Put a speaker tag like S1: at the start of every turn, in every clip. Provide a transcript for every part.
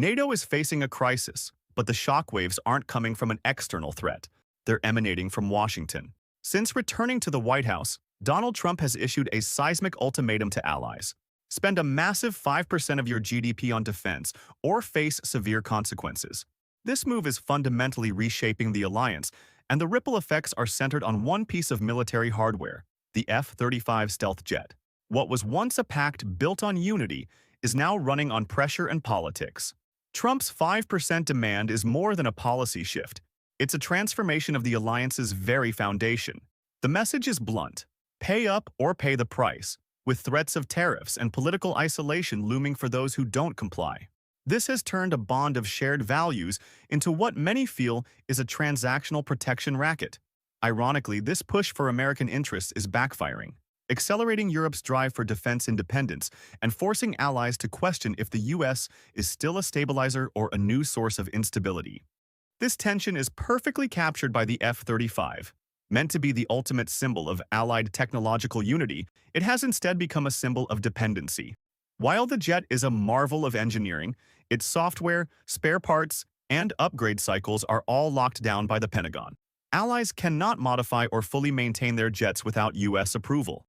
S1: NATO is facing a crisis, but the shockwaves aren't coming from an external threat. They're emanating from Washington. Since returning to the White House, Donald Trump has issued a seismic ultimatum to allies. Spend a massive 5% of your GDP on defense or face severe consequences. This move is fundamentally reshaping the alliance, and the ripple effects are centered on one piece of military hardware, the F-35 stealth jet. What was once a pact built on unity is now running on pressure and politics. Trump's 5% demand is more than a policy shift. It's a transformation of the alliance's very foundation. The message is blunt: pay up or pay the price, with threats of tariffs and political isolation looming for those who don't comply. This has turned a bond of shared values into what many feel is a transactional protection racket. Ironically, this push for American interests is backfiring, accelerating Europe's drive for defense independence and forcing allies to question if the U.S. is still a stabilizer or a new source of instability. This tension is perfectly captured by the F-35. Meant to be the ultimate symbol of Allied technological unity, it has instead become a symbol of dependency. While the jet is a marvel of engineering, its software, spare parts, and upgrade cycles are all locked down by the Pentagon. Allies cannot modify or fully maintain their jets without U.S. approval.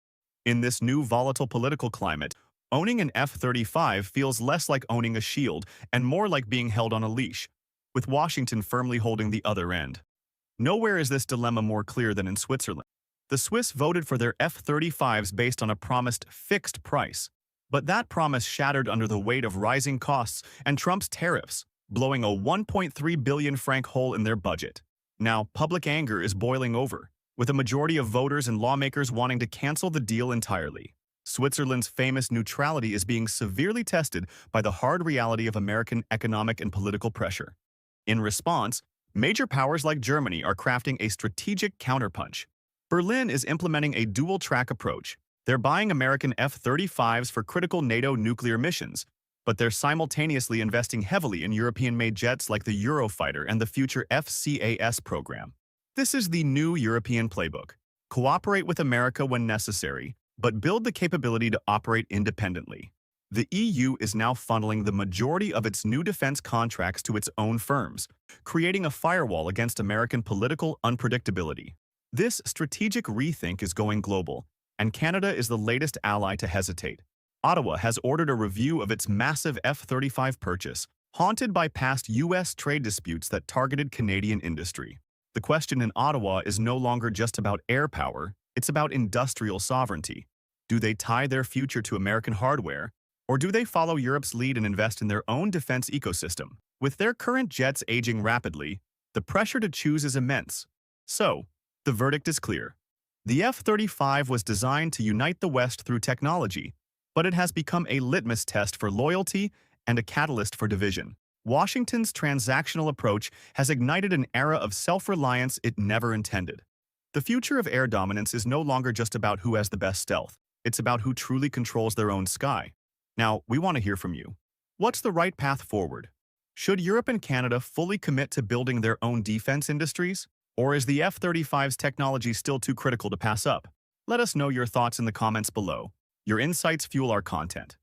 S1: In this new volatile political climate, owning an F-35 feels less like owning a shield and more like being held on a leash, with Washington firmly holding the other end. Nowhere is this dilemma more clear than in Switzerland. The Swiss voted for their F-35s based on a promised fixed price, but that promise shattered under the weight of rising costs and Trump's tariffs, blowing a 1.3 billion franc hole in their budget. Now, public anger is boiling over, with a majority of voters and lawmakers wanting to cancel the deal entirely. Switzerland's famous neutrality is being severely tested by the hard reality of American economic and political pressure. In response, major powers like Germany are crafting a strategic counterpunch. Berlin is implementing a dual-track approach. They're buying American F-35s for critical NATO nuclear missions, but they're simultaneously investing heavily in European-made jets like the Eurofighter and the future FCAS program. This is the new European playbook. Cooperate with America when necessary, but build the capability to operate independently. The EU is now funneling the majority of its new defense contracts to its own firms, creating a firewall against American political unpredictability. This strategic rethink is going global, and Canada is the latest ally to hesitate. Ottawa has ordered a review of its massive F-35 purchase, haunted by past U.S. trade disputes that targeted Canadian industry. The question in Ottawa is no longer just about air power, it's about industrial sovereignty. Do they tie their future to American hardware, or do they follow Europe's lead and invest in their own defense ecosystem? With their current jets aging rapidly, the pressure to choose is immense. So, the verdict is clear. The F-35 was designed to unite the West through technology, but it has become a litmus test for loyalty and a catalyst for division. Washington's transactional approach has ignited an era of self-reliance it never intended. The future of air dominance is no longer just about who has the best stealth. It's about who truly controls their own sky. Now, we want to hear from you. What's the right path forward? Should Europe and Canada fully commit to building their own defense industries? Or is the F-35's technology still too critical to pass up? Let us know your thoughts in the comments below. Your insights fuel our content.